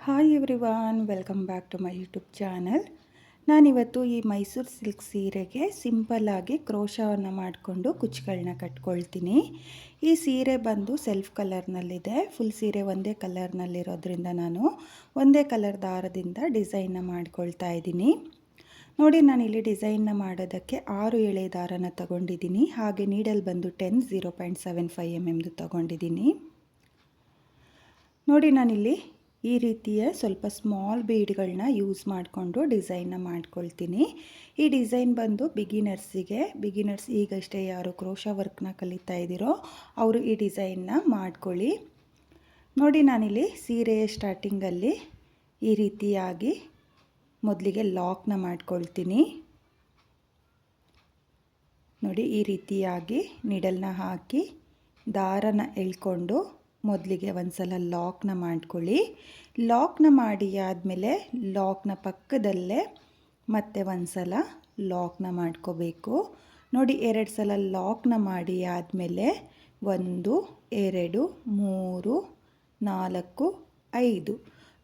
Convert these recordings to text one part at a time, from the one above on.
Hi everyone, welcome back to my YouTube channel. ನಾನಿವತ್ತು ಈ Mysuru silk ಸೀರೆಗೆ ಸಿಂಪಲ್ಲಾಗಿ ಕ್ರೋಶವನ್ನು ಮಾಡಿಕೊಂಡು ಕುಚ್ಚುಗಳನ್ನ ಕಟ್ಕೊಳ್ತೀನಿ. ಈ ಸೀರೆ ಬಂದು ಸೆಲ್ಫ್ ಕಲರ್ನಲ್ಲಿದೆ. ಫುಲ್ ಸೀರೆ ಒಂದೇ ಕಲರ್ನಲ್ಲಿರೋದ್ರಿಂದ ನಾನು ಒಂದೇ ಕಲರ್ ದಾರದಿಂದ ಡಿಸೈನ್ನ ಮಾಡ್ಕೊಳ್ತಾ ಇದ್ದೀನಿ. ನೋಡಿ, ನಾನಿಲ್ಲಿ ಡಿಸೈನ್ನ ಮಾಡೋದಕ್ಕೆ 6 ಎಳೆ ದಾರನ ತಗೊಂಡಿದ್ದೀನಿ. ಹಾಗೆ ನೀಡಲ್ ಬಂದು 0.75 mm ತಗೊಂಡಿದ್ದೀನಿ. ನೋಡಿ, ನಾನಿಲ್ಲಿ ಈ ರೀತಿಯ ಸ್ವಲ್ಪ ಸ್ಮಾಲ್ ಬೀಡ್ಗಳನ್ನ ಯೂಸ್ ಮಾಡಿಕೊಂಡು ಡಿಸೈನ್ನ ಮಾಡ್ಕೊಳ್ತೀನಿ. ಈ ಡಿಸೈನ್ ಬಂದು ಬಿಗಿನರ್ಸ್ ಈಗಷ್ಟೇ ಯಾರು ಕ್ರೋಶಾ ವರ್ಕ್ನ ಕಲಿತಾ ಇದ್ದೀರೋ ಅವರು ಈ ಡಿಸೈನ್ನ ಮಾಡ್ಕೊಳ್ಳಿ. ನೋಡಿ, ನಾನಿಲ್ಲಿ ಸೀರೆಯ ಸ್ಟಾರ್ಟಿಂಗಲ್ಲಿ ಈ ರೀತಿಯಾಗಿ ಮೊದಲಿಗೆ ಲಾಕ್ನ ಮಾಡ್ಕೊಳ್ತೀನಿ. ನೋಡಿ, ಈ ರೀತಿಯಾಗಿ ನೀಡಲ್ನ ಹಾಕಿ ದಾರನ ಎಳ್ಕೊಂಡು ಮೊದಲಿಗೆ ಒಂದು ಸಲ ಲಾಕ್ನ ಮಾಡ್ಕೊಳ್ಳಿ. ಲಾಕ್ನ ಮಾಡಿ ಆದಮೇಲೆ ಲಾಕ್ನ ಪಕ್ಕದಲ್ಲೇ ಮತ್ತೆ ಒಂದು ಸಲ ಲಾಕ್ನ ಮಾಡ್ಕೋಬೇಕು. ನೋಡಿ, 2 ಸಲ ಲಾಕ್ನ ಮಾಡಿ ಆದಮೇಲೆ 1 2 3 4 5.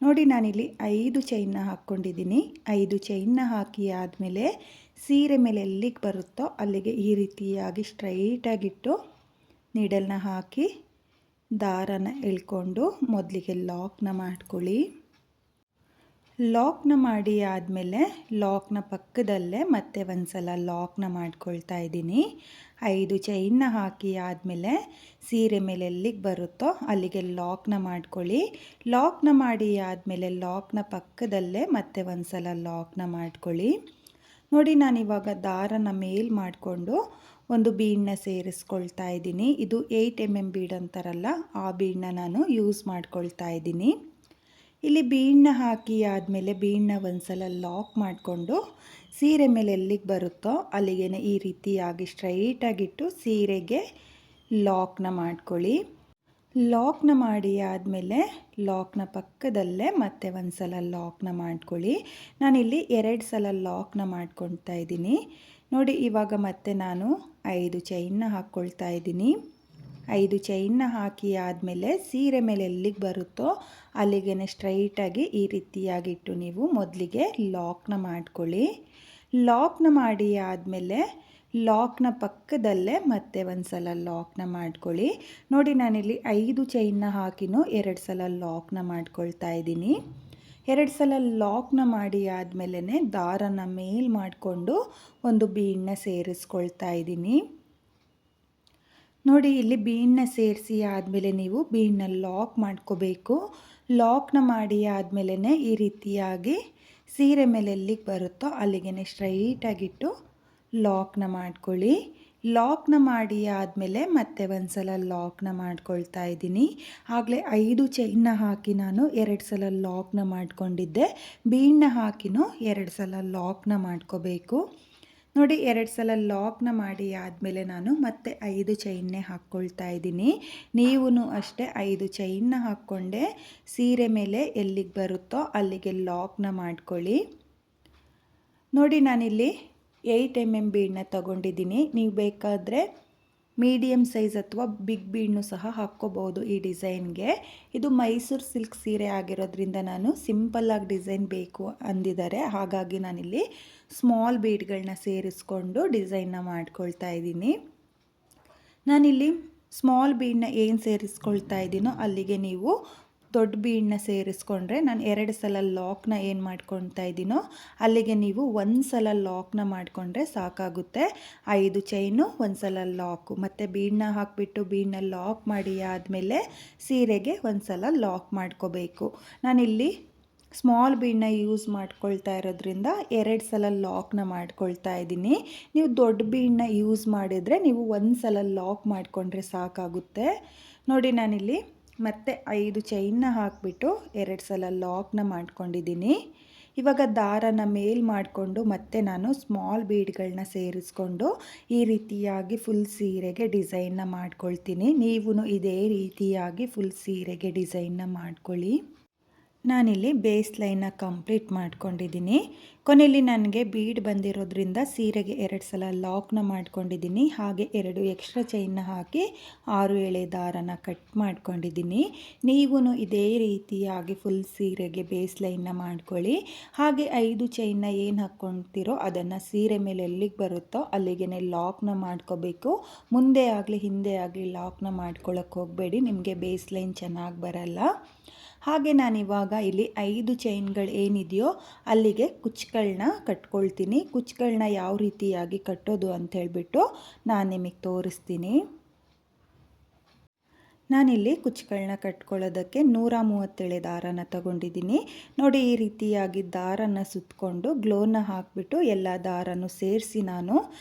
ನೋಡಿ, ನಾನಿಲ್ಲಿ 5 ಚೈನ್ನ ಹಾಕ್ಕೊಂಡಿದ್ದೀನಿ. 5 ಚೈನ್ನ ಹಾಕಿ ಆದಮೇಲೆ ಸೀರೆ ಮೇಲೆ ಎಲ್ಲಿಗೆ ಬರುತ್ತೋ ಅಲ್ಲಿಗೆ ಈ ರೀತಿಯಾಗಿ ಸ್ಟ್ರೈಟಾಗಿಟ್ಟು ನೀಡಲ್ನ ಹಾಕಿ ದಾರನ ಎಳ್ಕೊಂಡು ಮೊದಲಿಗೆ ಲಾಕ್ನ ಮಾಡ್ಕೊಳ್ಳಿ. ಲಾಕ್ನ ಮಾಡಿ ಆದಮೇಲೆ ಲಾಕ್ನ ಪಕ್ಕದಲ್ಲೇ ಮತ್ತೆ ಒಂದು ಸಲ ಲಾಕ್ನ ಮಾಡ್ಕೊಳ್ತಾ ಇದ್ದೀನಿ. 5 ಚೈನ್ನ ಹಾಕಿ ಆದಮೇಲೆ ಸೀರೆ ಮೇಲೆ ಎಲ್ಲಿಗೆ ಬರುತ್ತೋ ಅಲ್ಲಿಗೆ ಲಾಕ್ನ ಮಾಡ್ಕೊಳ್ಳಿ. ಲಾಕ್ನ ಮಾಡಿ ಆದಮೇಲೆ ಲಾಕ್ನ ಪಕ್ಕದಲ್ಲೇ ಮತ್ತೆ ಒಂದು ಸಲ ಲಾಕ್ನ ಮಾಡ್ಕೊಳ್ಳಿ. ನೋಡಿ, ನಾನಿವಾಗ ದಾರನ ಮೇಲ್ ಮಾಡಿಕೊಂಡು ಒಂದು ಬೀಡನ್ನ ಸೇರಿಸ್ಕೊಳ್ತಾ ಇದ್ದೀನಿ. ಇದು 8 mm ಬೀಡ್ ಅಂತಾರಲ್ಲ, ಆ ಬೀಡನ್ನ ನಾನು ಯೂಸ್ ಮಾಡ್ಕೊಳ್ತಾ ಇದ್ದೀನಿ. ಇಲ್ಲಿ ಬೀಡನ್ನ ಹಾಕಿ ಆದಮೇಲೆ ಬೀಡನ್ನ ಒಂದು ಸಲ ಲಾಕ್ ಮಾಡಿಕೊಂಡು ಸೀರೆ ಮೇಲೆ ಎಲ್ಲಿಗೆ ಬರುತ್ತೋ ಅಲ್ಲಿಗೆ ಈ ರೀತಿಯಾಗಿ ಸ್ಟ್ರೈಟಾಗಿಟ್ಟು ಸೀರೆಗೆ ಲಾಕ್ನ ಮಾಡ್ಕೊಳ್ಳಿ. ಲಾಕ್ನ ಮಾಡಿ ಆದಮೇಲೆ ಲಾಕ್ನ ಪಕ್ಕದಲ್ಲೇ ಮತ್ತೆ ಒಂದು ಸಲ ಲಾಕ್ನ ಮಾಡ್ಕೊಳ್ಳಿ. ನಾನಿಲ್ಲಿ 2 ಸಲ ಲಾಕ್ನ ಮಾಡ್ಕೊಳ್ತಾ ಇದ್ದೀನಿ. ನೋಡಿ, ಇವಾಗ ಮತ್ತೆ ನಾನು 5 ಚೈನ್ನ ಹಾಕ್ಕೊಳ್ತಾ ಇದ್ದೀನಿ. 5 ಚೈನ್ನ ಹಾಕಿ ಆದಮೇಲೆ ಸೀರೆ ಮೇಲೆ ಎಲ್ಲಿಗೆ ಬರುತ್ತೋ ಅಲ್ಲಿಗೆ ಸ್ಟ್ರೈಟಾಗಿ ಈ ರೀತಿಯಾಗಿಟ್ಟು ನೀವು ಮೊದಲಿಗೆ ಲಾಕ್ನ ಮಾಡ್ಕೊಳ್ಳಿ. ಲಾಕ್ನ ಮಾಡಿ ಆದಮೇಲೆ ಲಾಕ್ನ ಪಕ್ಕದಲ್ಲೇ ಮತ್ತೆ ಒಂದು ಸಲ ಲಾಕ್ನ ಮಾಡ್ಕೊಳ್ಳಿ. ನೋಡಿ, ನಾನಿಲ್ಲಿ 5 ಚೈನ್ನ ಹಾಕಿನೂ 2 ಸಲ ಲಾಕ್ನ ಮಾಡ್ಕೊಳ್ತಾ ಇದ್ದೀನಿ. 2 ಸಲ ಲಾಕ್ನ ಮಾಡಿ ಆದಮೇಲೆ ದಾರನ ಮೇಲ್ ಮಾಡಿಕೊಂಡು ಒಂದು ಬೀಡನ್ನ ಸೇರಿಸ್ಕೊಳ್ತಾ ಇದ್ದೀನಿ. ನೋಡಿ, ಇಲ್ಲಿ ಬೀಡನ್ನ ಸೇರಿಸಿ ಆದಮೇಲೆ ನೀವು ಬೀಡನ್ನ ಲಾಕ್ ಮಾಡ್ಕೋಬೇಕು. ಲಾಕ್ನ ಮಾಡಿ ಆದಮೇಲೆ ಈ ರೀತಿಯಾಗಿ ಸೀರೆ ಮೇಲೆ ಎಲ್ಲಿಗೆ ಬರುತ್ತೋ ಅಲ್ಲಿಗೆ ಸ್ಟ್ರೈಟಾಗಿಟ್ಟು ಲಾಕ್ನ ಮಾಡ್ಕೊಳ್ಳಿ. ಲಾಕ್ನ ಮಾಡಿ ಆದಮೇಲೆ ಮತ್ತೆ ಒಂದು ಸಲ ಲಾಕ್ನ ಮಾಡ್ಕೊಳ್ತಾ ಇದ್ದೀನಿ. ಆಗಲೇ 5 ಚೈನ್ನ ಹಾಕಿ ನಾನು 2 ಸಲ ಲಾಕ್ನ ಮಾಡ್ಕೊಂಡಿದ್ದೆ. ಬೀಡನ್ನ ಹಾಕಿನೂ 2 ಸಲ ಲಾಕ್ನ ಮಾಡ್ಕೋಬೇಕು. ನೋಡಿ, 2 ಸಲ ಲಾಕ್ನ ಮಾಡಿ ಆದಮೇಲೆ ನಾನು ಮತ್ತೆ 5 ಚೈನ್ನೇ ಹಾಕ್ಕೊಳ್ತಾ ಇದ್ದೀನಿ. ನೀವೂ ಅಷ್ಟೇ 5 ಚೈನ್ನ ಹಾಕ್ಕೊಂಡೆ ಸೀರೆ ಮೇಲೆ ಎಲ್ಲಿಗೆ ಬರುತ್ತೋ ಅಲ್ಲಿಗೆ ಲಾಕ್ನ ಮಾಡ್ಕೊಳ್ಳಿ. ನೋಡಿ, ನಾನಿಲ್ಲಿ 8 mm ಬೀಡನ್ನ ತಗೊಂಡಿದ್ದೀನಿ. ನೀವು ಬೇಕಾದರೆ ಮೀಡಿಯಮ್ ಸೈಜ್ ಅಥವಾ ಬಿಗ್ ಬೀಡನ್ನು ಸಹ ಹಾಕ್ಕೋಬೋದು ಈ ಡಿಸೈನ್ಗೆ. ಇದು ಮೈಸೂರು ಸಿಲ್ಕ್ ಸೀರೆ ಆಗಿರೋದ್ರಿಂದ ನಾನು ಸಿಂಪಲ್ಲಾಗಿ ಡಿಸೈನ್ ಬೇಕು ಅಂದಿದ್ದಾರೆ. ಹಾಗಾಗಿ ನಾನಿಲ್ಲಿ ಸ್ಮಾಲ್ ಬೀಡ್ಗಳನ್ನ ಸೇರಿಸ್ಕೊಂಡು ಡಿಸೈನ್ನ ಮಾಡ್ಕೊಳ್ತಾ ಇದ್ದೀನಿ. ನಾನಿಲ್ಲಿ ಸ್ಮಾಲ್ ಬೀಡನ್ನ ಏನು ಸೇರಿಸ್ಕೊಳ್ತಾ ಇದ್ದೀನೋ ಅಲ್ಲಿಗೆ ನೀವು ದೊಡ್ಡ ಬೀಡನ್ನ ಸೇರಿಸ್ಕೊಂಡ್ರೆ, ನಾನು 2 ಸಲ ಲಾಕ್ನ ಏನು ಮಾಡ್ಕೊಳ್ತಾ ಇದ್ದೀನೋ ಅಲ್ಲಿಗೆ ನೀವು 1 ಸಲ ಲಾಕ್ನ ಮಾಡಿಕೊಂಡ್ರೆ ಸಾಕಾಗುತ್ತೆ. 5 ಚೈನು, 1 ಸಲ ಲಾಕು, ಮತ್ತು ಬೀಡನ್ನ ಹಾಕಿಬಿಟ್ಟು ಬೀಡನ್ನ ಲಾಕ್ ಮಾಡಿ ಆದಮೇಲೆ ಸೀರೆಗೆ 1 ಸಲ ಲಾಕ್ ಮಾಡ್ಕೋಬೇಕು. ನಾನಿಲ್ಲಿ ಸ್ಮಾಲ್ ಬೀಡನ್ನ ಯೂಸ್ ಮಾಡ್ಕೊಳ್ತಾ ಇರೋದ್ರಿಂದ 2 ಸಲ ಲಾಕ್ನ ಮಾಡ್ಕೊಳ್ತಾ ಇದ್ದೀನಿ. ನೀವು ದೊಡ್ಡ ಬೀಡನ್ನ ಯೂಸ್ ಮಾಡಿದರೆ ನೀವು 1 ಸಲ ಲಾಕ್ ಮಾಡಿಕೊಂಡ್ರೆ ಸಾಕಾಗುತ್ತೆ. ನೋಡಿ, ನಾನಿಲ್ಲಿ ಮತ್ತೆ 5 ಚೈನ್ನ ಹಾಕಿಬಿಟ್ಟು 2 ಸಲ ಲಾಕ್ನ ಮಾಡ್ಕೊಂಡಿದ್ದೀನಿ. ಇವಾಗ ದಾರನ ಮೇಲ್ ಮಾಡಿಕೊಂಡು ಮತ್ತೆ ನಾನು ಸ್ಮಾಲ್ ಬೀಡ್ಗಳನ್ನ ಸೇರಿಸ್ಕೊಂಡು ಈ ರೀತಿಯಾಗಿ ಫುಲ್ ಸೀರೆಗೆ ಡಿಸೈನ್ನ ಮಾಡ್ಕೊಳ್ತೀನಿ. ನೀವು ಇದೇ ರೀತಿಯಾಗಿ ಫುಲ್ ಸೀರೆಗೆ ಡಿಸೈನ್ನ ಮಾಡ್ಕೊಳ್ಳಿ. ನಾನಿಲ್ಲಿ ಬೇಸ್ ಲೈನ್ನ ಕಂಪ್ಲೀಟ್ ಮಾಡ್ಕೊಂಡಿದ್ದೀನಿ. ಕೊನೆಯಲ್ಲಿ ನನಗೆ ಬೀಡ್ ಬಂದಿರೋದ್ರಿಂದ ಸೀರೆಗೆ 2 ಸಲ ಲಾಕ್ನ ಮಾಡ್ಕೊಂಡಿದ್ದೀನಿ. ಹಾಗೆ 2 ಎಕ್ಸ್ಟ್ರಾ ಚೈನ್ನ ಹಾಕಿ 6 ಎಳೆ ದಾರನ ಕಟ್ ಮಾಡ್ಕೊಂಡಿದ್ದೀನಿ. ನೀವೂ ಇದೇ ರೀತಿಯಾಗಿ ಫುಲ್ ಸೀರೆಗೆ ಬೇಸ್ ಲೈನ್ನ ಮಾಡ್ಕೊಳ್ಳಿ. ಹಾಗೆ 5 ಚೈನ್ನ ಏನು ಹಾಕ್ಕೊಳ್ತೀರೋ ಅದನ್ನು ಸೀರೆ ಮೇಲೆ ಎಲ್ಲಿಗೆ ಬರುತ್ತೋ ಅಲ್ಲಿಗೆ ಲಾಕ್ನ ಮಾಡ್ಕೋಬೇಕು. ಮುಂದೆ ಆಗಲಿ ಹಿಂದೆ ಆಗಲಿ ಲಾಕ್ನ ಮಾಡ್ಕೊಳ್ಳೋಕೆ ಹೋಗಬೇಡಿ, ನಿಮಗೆ ಬೇಸ್ ಲೈನ್ ಚೆನ್ನಾಗಿ ಬರಲ್ಲ. ಹಾಗೆ ನಾನಿವಾಗ ಇಲ್ಲಿ 5 ಚೈನ್ಗಳು ಏನಿದೆಯೋ ಅಲ್ಲಿಗೆ ಕುಚ್ಚುಗಳನ್ನ ಕಟ್ಕೊಳ್ತೀನಿ. ಕುಚ್ಚುಗಳನ್ನ ಯಾವ ರೀತಿಯಾಗಿ ಕಟ್ಟೋದು ಅಂತ ಹೇಳಿಬಿಟ್ಟು ನಾನು ನಿಮಗೆ ತೋರಿಸ್ತೀನಿ. ನಾನಿಲ್ಲಿ ಕುಚ್ಚುಗಳನ್ನ ಕಟ್ಕೊಳ್ಳೋದಕ್ಕೆ 137 ದಾರನ ತಗೊಂಡಿದ್ದೀನಿ. ನೋಡಿ, ಈ ರೀತಿಯಾಗಿ ದಾರನ ಸುತ್ತಕೊಂಡು ಗ್ಲೋನ ಹಾಕಿಬಿಟ್ಟು ಎಲ್ಲ ದಾರನೂ ಸೇರಿಸಿ ನಾನು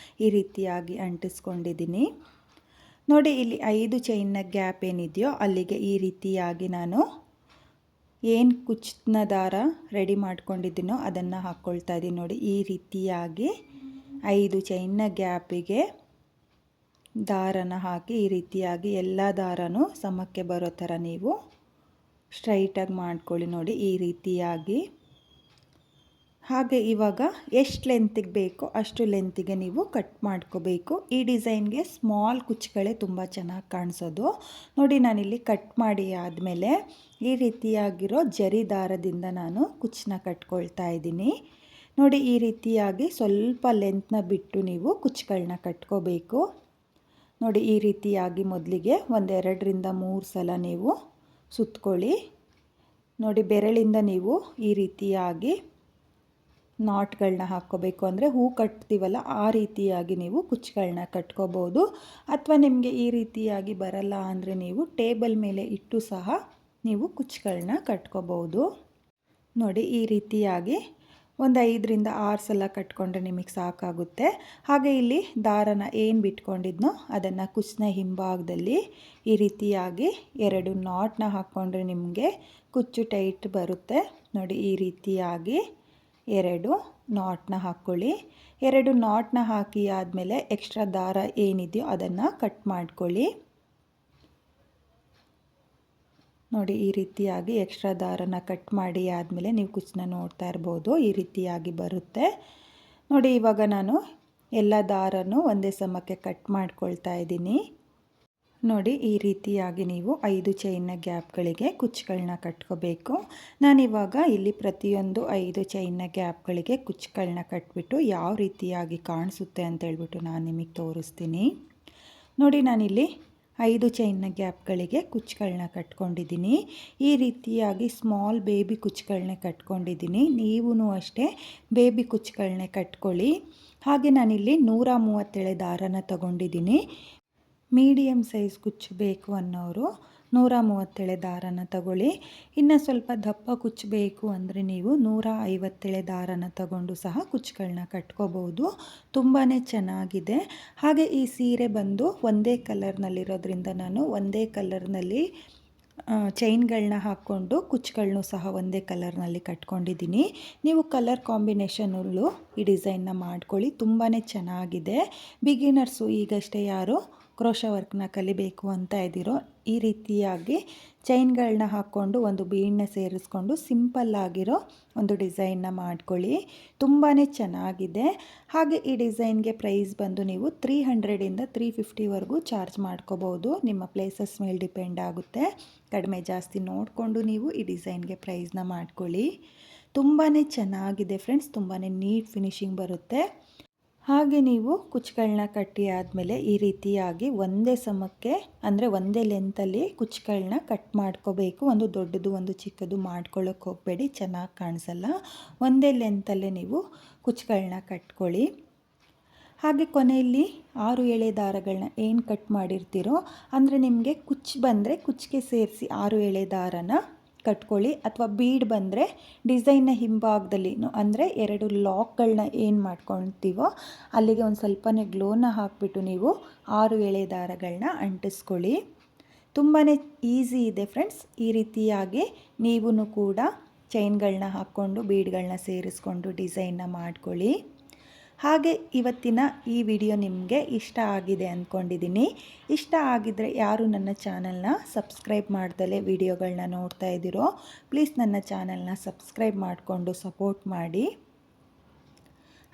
ಈ ರೀತಿಯಾಗಿ ಅಂಟಿಸ್ಕೊಂಡಿದ್ದೀನಿ. ನೋಡಿ, ಇಲ್ಲಿ 5 ಚೈನ್ನ ಗ್ಯಾಪ್ ಏನಿದೆಯೋ ಅಲ್ಲಿಗೆ ಈ ರೀತಿಯಾಗಿ ನಾನು ಏನು ಕುಚ್ಚಿನ ದಾರ ರೆಡಿ ಮಾಡ್ಕೊಂಡಿದ್ದೀನೋ ಅದನ್ನು ಹಾಕ್ಕೊಳ್ತಾ ಇದ್ದೀನಿ. ನೋಡಿ, ಈ ರೀತಿಯಾಗಿ 5 ಚೈನ್ನ ಗ್ಯಾಪಿಗೆ ದಾರನ ಹಾಕಿ ಈ ರೀತಿಯಾಗಿ ಎಲ್ಲ ದಾರನೂ ಸಮಕ್ಕೆ ಬರೋ ಥರ ನೀವು ಸ್ಟ್ರೈಟಾಗಿ ಮಾಡ್ಕೊಳ್ಳಿ. ನೋಡಿ, ಈ ರೀತಿಯಾಗಿ. ಹಾಗೆ ಇವಾಗ ಎಷ್ಟು ಲೆಂತಿಗೆ ಬೇಕೋ ಅಷ್ಟು ಲೆಂತಿಗೆ ನೀವು ಕಟ್ ಮಾಡ್ಕೋಬೇಕು. ಈ ಡಿಸೈನ್ಗೆ ಸ್ಮಾಲ್ ಕುಚ್ಚುಗಳೇ ತುಂಬ ಚೆನ್ನಾಗಿ ಕಾಣಿಸೋದು. ನೋಡಿ, ನಾನಿಲ್ಲಿ ಕಟ್ ಮಾಡಿ ಆದಮೇಲೆ ಈ ರೀತಿಯಾಗಿರೋ ಜರಿ ದಾರದಿಂದ ನಾನು ಕುಚ್ಚನ್ನ ಕಟ್ಕೊಳ್ತಾ ಇದ್ದೀನಿ. ನೋಡಿ, ಈ ರೀತಿಯಾಗಿ ಸ್ವಲ್ಪ ಲೆಂತ್ನ ಬಿಟ್ಟು ನೀವು ಕುಚ್ಚುಗಳನ್ನ ಕಟ್ಕೋಬೇಕು. ನೋಡಿ, ಈ ರೀತಿಯಾಗಿ ಮೊದಲಿಗೆ 2ರಿಂದ 3 ಸಲ ನೀವು ಸುತ್ಕೊಳ್ಳಿ. ನೋಡಿ, ಬೆರಳಿಂದ ನೀವು ಈ ರೀತಿಯಾಗಿ ನಾಟ್ಗಳನ್ನ ಹಾಕ್ಕೋಬೇಕು. ಅಂದರೆ ಹೂ ಕಟ್ತೀವಲ್ಲ ಆ ರೀತಿಯಾಗಿ ನೀವು ಕುಚ್ಚುಗಳನ್ನ ಕಟ್ಕೋಬೋದು. ಅಥವಾ ನಿಮಗೆ ಈ ರೀತಿಯಾಗಿ ಬರಲ್ಲ ಅಂದರೆ ನೀವು ಟೇಬಲ್ ಮೇಲೆ ಇಟ್ಟು ಸಹ ನೀವು ಕುಚ್ಚುಗಳನ್ನ ಕಟ್ಕೋಬೋದು. ನೋಡಿ, ಈ ರೀತಿಯಾಗಿ 5ರಿಂದ 6 ಸಲ ಕಟ್ಕೊಂಡ್ರೆ ನಿಮಗೆ ಸಾಕಾಗುತ್ತೆ. ಹಾಗೆ ಇಲ್ಲಿ ದಾರನ ಏನು ಬಿಟ್ಕೊಂಡಿದ್ನೋ ಅದನ್ನು ಕುಚ್ಚಿನ ಹಿಂಭಾಗದಲ್ಲಿ ಈ ರೀತಿಯಾಗಿ 2 ನಾಟ್ನ ಹಾಕ್ಕೊಂಡ್ರೆ ನಿಮಗೆ ಕುಚ್ಚು ಟೈಟ್ ಬರುತ್ತೆ. ನೋಡಿ, ಈ ರೀತಿಯಾಗಿ 2 ನಾಟ್ನ ಹಾಕ್ಕೊಳ್ಳಿ. 2 ನಾಟ್ನ ಹಾಕಿ ಆದಮೇಲೆ ಎಕ್ಸ್ಟ್ರಾ ದಾರ ಏನಿದೆಯೋ ಅದನ್ನು ಕಟ್ ಮಾಡ್ಕೊಳ್ಳಿ. ನೋಡಿ, ಈ ರೀತಿಯಾಗಿ ಎಕ್ಸ್ಟ್ರಾ ದಾರನ ಕಟ್ ಮಾಡಿ ಆದಮೇಲೆ ನೀವು ಕುಚ್ಚನ್ನ ನೋಡ್ತಾ ಇರ್ಬೋದು, ಈ ರೀತಿಯಾಗಿ ಬರುತ್ತೆ. ನೋಡಿ, ಇವಾಗ ನಾನು ಎಲ್ಲ ದಾರನೂ ಒಂದೇ ಸಮಕ್ಕೆ ಕಟ್ ಮಾಡ್ಕೊಳ್ತಾ ಇದ್ದೀನಿ. ನೋಡಿ, ಈ ರೀತಿಯಾಗಿ ನೀವು 5 ಚೈನ್ನ ಗ್ಯಾಪ್ಗಳಿಗೆ ಕುಚ್ಚುಗಳನ್ನ ಕಟ್ಕೋಬೇಕು. ನಾನಿವಾಗ ಇಲ್ಲಿ ಪ್ರತಿಯೊಂದು 5 ಚೈನ್ನ ಗ್ಯಾಪ್ಗಳಿಗೆ ಕುಚ್ಚುಗಳನ್ನ ಕಟ್ಬಿಟ್ಟು ಯಾವ ರೀತಿಯಾಗಿ ಕಾಣಿಸುತ್ತೆ ಅಂತ ಹೇಳ್ಬಿಟ್ಟು ನಾನು ನಿಮಗೆ ತೋರಿಸ್ತೀನಿ. ನೋಡಿ, ನಾನಿಲ್ಲಿ 5 ಚೈನ್ನ ಗ್ಯಾಪ್ಗಳಿಗೆ ಕುಚ್ಚುಗಳನ್ನ ಕಟ್ಕೊಂಡಿದ್ದೀನಿ. ಈ ರೀತಿಯಾಗಿ ಸ್ಮಾಲ್ ಬೇಬಿ ಕುಚ್ಚುಗಳನ್ನೇ ಕಟ್ಕೊಂಡಿದ್ದೀನಿ. ನೀವೂ ಅಷ್ಟೇ ಬೇಬಿ ಕುಚ್ಚುಗಳನ್ನೇ ಕಟ್ಕೊಳ್ಳಿ. ಹಾಗೆ ನಾನಿಲ್ಲಿ 137 ದಾರನ ತಗೊಂಡಿದ್ದೀನಿ. ಮೀಡಿಯಮ್ ಸೈಜ್ ಕುಚ್ಚು ಬೇಕು ಅನ್ನೋರು 137 ದಾರನ ತಗೊಳ್ಳಿ. ಇನ್ನು ಸ್ವಲ್ಪ ದಪ್ಪ ಕುಚ್ಚು ಬೇಕು ಅಂದರೆ ನೀವು 157 ದಾರನ ತಗೊಂಡು ಸಹ ಕುಚ್ಚುಗಳನ್ನ ಕಟ್ಕೋಬೋದು. ತುಂಬಾ ಚೆನ್ನಾಗಿದೆ. ಹಾಗೆ ಈ ಸೀರೆ ಬಂದು ಒಂದೇ ಕಲರ್ನಲ್ಲಿರೋದ್ರಿಂದ ನಾನು ಒಂದೇ ಕಲರ್ನಲ್ಲಿ ಚೈನ್ಗಳನ್ನ ಹಾಕ್ಕೊಂಡು ಕುಚ್ಚುಗಳನ್ನೂ ಸಹ ಒಂದೇ ಕಲರ್ನಲ್ಲಿ ಕಟ್ಕೊಂಡಿದ್ದೀನಿ. ನೀವು ಕಲರ್ ಕಾಂಬಿನೇಷನಲ್ಲೂ ಈ ಡಿಸೈನ್ನ ಮಾಡ್ಕೊಳ್ಳಿ, ತುಂಬಾ ಚೆನ್ನಾಗಿದೆ. ಬಿಗಿನರ್ಸು ಈಗಷ್ಟೇ ಯಾರು ಕ್ರೋಶಾ ವರ್ಕ್ನ ಕಲಿಬೇಕು ಅಂತ ಇದ್ದೀರೋ ಈ ರೀತಿಯಾಗಿ ಚೈನ್ಗಳನ್ನ ಹಾಕ್ಕೊಂಡು ಒಂದು ಬೀಡನ್ನ ಸೇರಿಸ್ಕೊಂಡು ಸಿಂಪಲ್ ಆಗಿರೋ ಒಂದು ಡಿಸೈನ್ನ ಮಾಡ್ಕೊಳ್ಳಿ, ತುಂಬಾ ಚೆನ್ನಾಗಿದೆ. ಹಾಗೆ ಈ ಡಿಸೈನ್ಗೆ ಪ್ರೈಸ್ ಬಂದು ನೀವು 300ಇಂದ 350ವರೆಗೂ ಚಾರ್ಜ್ ಮಾಡ್ಕೋಬೋದು. ನಿಮ್ಮ ಪ್ಲೇಸಸ್ ಮೇಲೆ ಡಿಪೆಂಡ್ ಆಗುತ್ತೆ. ಕಡಿಮೆ ಜಾಸ್ತಿ ನೋಡಿಕೊಂಡು ನೀವು ಈ ಡಿಸೈನ್ಗೆ ಪ್ರೈಸ್ನ ಮಾಡ್ಕೊಳ್ಳಿ. ತುಂಬಾ ಚೆನ್ನಾಗಿದೆ ಫ್ರೆಂಡ್ಸ್, ತುಂಬಾ ನೀಟ್ ಫಿನಿಶಿಂಗ್ ಬರುತ್ತೆ. ಹಾಗೆ ನೀವು ಕುಚ್ಚುಗಳನ್ನ ಕಟ್ಟಿ ಆದಮೇಲೆ ಈ ರೀತಿಯಾಗಿ ಒಂದೇ ಸಮಕ್ಕೆ ಅಂದರೆ ಒಂದೇ ಲೆಂತಲ್ಲಿ ಕುಚ್ಚುಗಳನ್ನ ಕಟ್ ಮಾಡ್ಕೋಬೇಕು. ಒಂದು ದೊಡ್ಡದು ಒಂದು ಚಿಕ್ಕದು ಮಾಡ್ಕೊಳ್ಳೋಕೆ ಹೋಗಬೇಡಿ, ಚೆನ್ನಾಗಿ ಕಾಣಿಸಲ್ಲ. ಒಂದೇ ಲೆಂತಲ್ಲೇ ನೀವು ಕುಚ್ಚುಗಳನ್ನ ಕಟ್ಕೊಳ್ಳಿ. ಹಾಗೆ ಕೊನೆಯಲ್ಲಿ 6 ಎಳೆ ದಾರಗಳನ್ನ ಏನು ಕಟ್ ಮಾಡಿರ್ತೀರೋ ಅಂದರೆ ನಿಮಗೆ ಕುಚ್ಚು ಬಂದರೆ ಕುಚ್ಚಿಗೆ ಸೇರಿಸಿ 6 ಎಳೆ ದಾರನ ಕಟ್ಕೊಳ್ಳಿ. ಅಥವಾ ಬೀಡ್ ಬಂದರೆ ಡಿಸೈನ್ನ ಹಿಂಭಾಗದಲ್ಲಿ ಅಂದರೆ 2 ಲಾಕ್ಗಳನ್ನ ಏನು ಮಾಡ್ಕೊಳ್ತೀವೋ ಅಲ್ಲಿಗೆ ಒಂದು ಸ್ವಲ್ಪನೇ ಗ್ಲೋನ ಹಾಕಿಬಿಟ್ಟು ನೀವು 6 ಎಳೆ ದಾರಗಳನ್ನ ಅಂಟಿಸ್ಕೊಳ್ಳಿ. ತುಂಬಾ ಈಸಿ ಇದೆ ಫ್ರೆಂಡ್ಸ್. ಈ ರೀತಿಯಾಗಿ ನೀವೂ ಕೂಡ ಚೈನ್ಗಳನ್ನ ಹಾಕ್ಕೊಂಡು ಬೀಡ್ಗಳನ್ನ ಸೇರಿಸ್ಕೊಂಡು ಡಿಸೈನ್ನ ಮಾಡ್ಕೊಳ್ಳಿ. ಹಾಗೆ ಇವತ್ತಿನ ಈ ವಿಡಿಯೋ ನಿಮಗೆ ಇಷ್ಟ ಆಗಿದೆ ಅಂದ್ಕೊಂಡಿದ್ದೀನಿ. ಇಷ್ಟ ಆಗಿದ್ದರೆ ಯಾರು ನನ್ನ ಚಾನಲ್ನ ಸಬ್ಸ್ಕ್ರೈಬ್ ಮಾಡ್ದಲೇ ವಿಡಿಯೋಗಳನ್ನ ನೋಡ್ತಾ ಇದ್ದೀರೋ ಪ್ಲೀಸ್ ನನ್ನ ಚಾನಲ್ನ ಸಬ್ಸ್ಕ್ರೈಬ್ ಮಾಡಿಕೊಂಡು ಸಪೋರ್ಟ್ ಮಾಡಿ.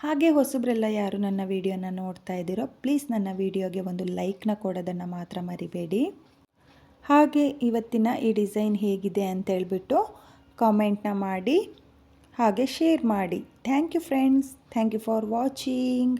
ಹಾಗೆ ಹೊಸಬ್ರೆಲ್ಲ ಯಾರು ನನ್ನ ವಿಡಿಯೋನ ನೋಡ್ತಾ ಇದ್ದೀರೋ ಪ್ಲೀಸ್ ನನ್ನ ವಿಡಿಯೋಗೆ ಒಂದು ಲೈಕ್ನ ಕೊಡೋದನ್ನು ಮಾತ್ರ ಮರಿಬೇಡಿ. ಹಾಗೆ ಇವತ್ತಿನ ಈ ಡಿಸೈನ್ ಹೇಗಿದೆ ಅಂತೇಳ್ಬಿಟ್ಟು ಕಾಮೆಂಟ್ನ ಮಾಡಿ ಹಾಗೆ ಶೇರ್ ಮಾಡಿ. Thank you friends. Thank you for watching.